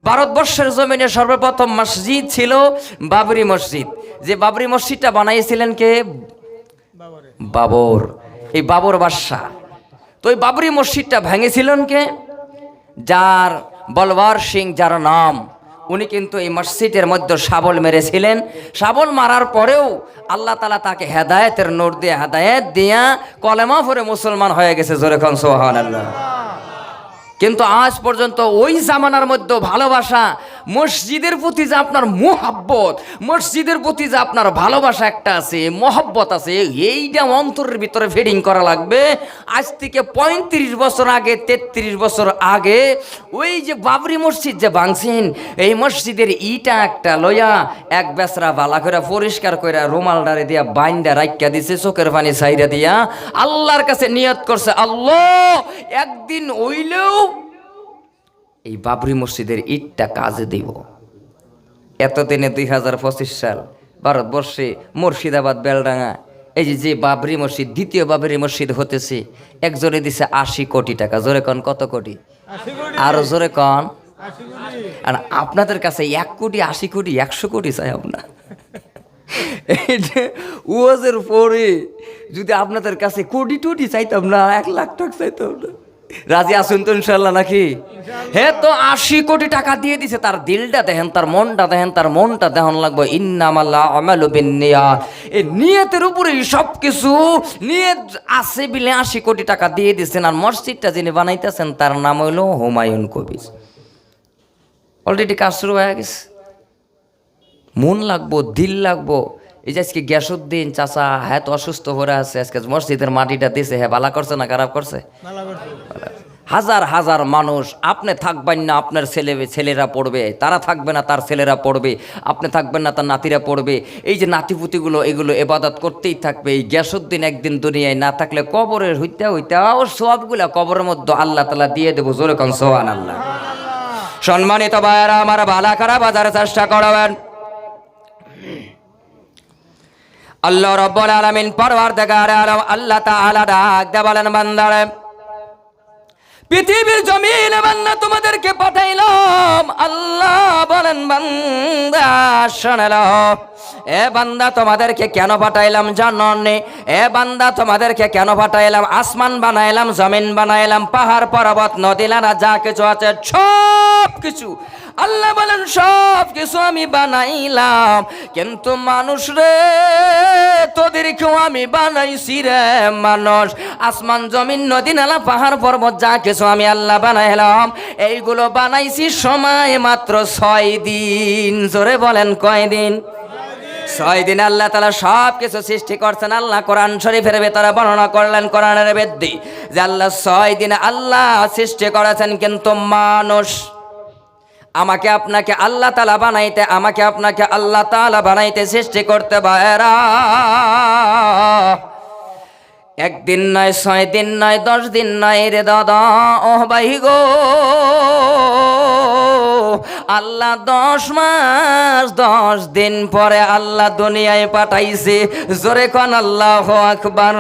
ভারতবর্ষের জমিনে সর্বপ্রথম মসজিদ ছিল বাবরি মসজিদ। যে বাবরি মসজিদটা বানাইছিলেন কে? বাবর, এই বাবর বাদশাহ। তো এই বাবরি মসজিদটা ভেঙেছিলেন কে? যার বলওয়ার সিং যার নাম, উনি কিন্তু এই মসজিদের মধ্যে শাবল মেরেছিলেন। শাবল মারার পরেও আল্লাহ তাআলা তাকে হেদায়েতের নূর দিয়ে হেদায়েত দিয়া কলেমা পড়ে মুসলমান হয়ে গেছে। জোরে কোন সুবহানাল্লাহ। কিন্তু আজ পর্যন্ত ওই জামানার মধ্যে ভালোবাসা, মসজিদের প্রতি যে আপনার মোহাব্বত, মসজিদের প্রতি যে আপনার ভালোবাসা একটা আছে, মহব্বত আছে, এইটা অন্তরের ভিতরে ফিডিং করা লাগবে। আজ থেকে ৩৫ বছর আগে, ৩৩ বছর আগে ওই যে বাবরি মসজিদ যে ভাঙছেন, এই মসজিদের ইটা একটা লইয়া এক বেসরা বালা করে পরিষ্কার করে রুমালডারে দিয়া বাইন্দা রাখিয়া দিছে, চোখের পানি ছাইরা দিয়া আল্লাহর কাছে নিয়ত করছে, আল্লাহ একদিন ওইলেও এই বাবরি মসজিদের ইটটা কাজে দিব। এতদিনে ২০২৫ সাল ভারতবর্ষে মুর্শিদাবাদ বেলডাঙ্গা এই যে বাবরি মসজিদ, দ্বিতীয় বাবরি মসজিদ হতেছে, একজনে দিছে ৮০ কোটি টাকা। জোরে কন কত কোটি? আরো জোরে কন। আর আপনাদের কাছে ১ কোটি ৮০ কোটি ১০০ কোটি চাই আপনার। ওয়াজের পরে যদি আপনাদের কাছে কোটি টোটি চাইতাম না, ১ লাখ টাকা চাইতাম না, রাজি আসুন তো ইনশাল্লাহ নাকি? হ্যাঁ, তো ৮০ কোটি টাকা দিয়ে দিছে। তার দিলটা দেখেন, তার মনটা দেখেন, তার মনটা দেখুন লাগবে। ইন্নামাল আমালু বিন্নিয়াত, এই নিয়তের উপরেই সব কিছু। নিয়ত আছে বিলে ৮০ কোটি টাকা দিয়ে দিচ্ছেন। আর মসজিদটা যিনি বানাইতেছেন তার নাম হইল হুমায়ুন কবির। অলরেডি কাজ শুরু হয়ে গেছে। মন লাগবো, দিল লাগবো। এই যে আজকে গ্যাসুদ্দিন চাচা হ্যাঁ তো অসুস্থ হয়ে আছে, আজকে মসজিদের মাটিটা দিছে, হ্যাঁ ভালো করছে না খারাপ করছে? হাজার হাজার মানুষ, আপনি থাকবেন না আপনার ছেলেরা পড়বে, তারা থাকবে না তার ছেলেরা পড়বে, আপনি থাকবেন না তার নাতিরা পড়বে। এই যে নাতিপুতিগুলো এগুলো ইবাদত করতেই থাকবে। এই গ্যাসুদ্দিন একদিন দুনিয়ায় না থাকলে কবরের হইতে হইতে ওর সবগুলা কবরের মধ্যে আল্লাহ তাআলা দিয়ে দেবো। জোরে কোন সুবহানাল্লাহ। সম্মানিত ভাইয়েরা আমার, ভালো খারাপ বাজার চেষ্টা করবেন। আল্লাহ রাব্বুল আলামিন পরওয়ারদিগার আলম আল্লাহ তাআলা ডাক দিয়ে বলেন, বান্দারে পৃথিবীর জমিনে বান্দা তোমাদেরকে পাঠাইলাম। আল্লাহ বলেন, বান্দা শুনে নাও, এ বান্দা তোমাদেরকে কেন পাঠাইলাম জানো নে? এ বান্দা তোমাদেরকে কেন পাঠাইলাম? আসমান বানাইলাম, জমিন বানাইলাম, পাহাড় পর্বত নদী নালা যা কিছু আছে সব কিছু আল্লাহ বলেন সব কিছু আমি বানাইলাম। কিন্তু মানুষ রে, তোদেরকেও আমি বানাইছি রে মানুষ। আসমান জমিন নদী নালা পাহাড় পর্বত যা কিছু আমি আল্লাহ বানাইলাম, এইগুলো বানাইছি সময় মাত্র ৬ দিন। জোরে বলেন কয়দিন? ৬ দিন আল্লাহ তাআলা সব কিছু সৃষ্টি করছেন। আল্লাহ কোরআন শরীফের ভেতরে বর্ণনা করলেন, কোরআনের বেদ্যি, যে আল্লাহ ৬ দিনে আল্লাহ সৃষ্টি করেছেন। কিন্তু মানুষ, আমাকে আপনাকে আল্লাহ তাআলা বানাইতে, আমাকে আপনাকে আল্লাহ তাআলা বানাইতে সৃষ্টি করতে বাইরা ১ দিন নয়, ৬ দিন নয়, ১০ দিন নয় রে দাদা ও ভাই গো, আল্লাহ ১০ মাস ১০ দিন পরে আল্লাহ দুনিয়ায় পাঠাইছে। জোরে কোন আল্লাহু আকবার।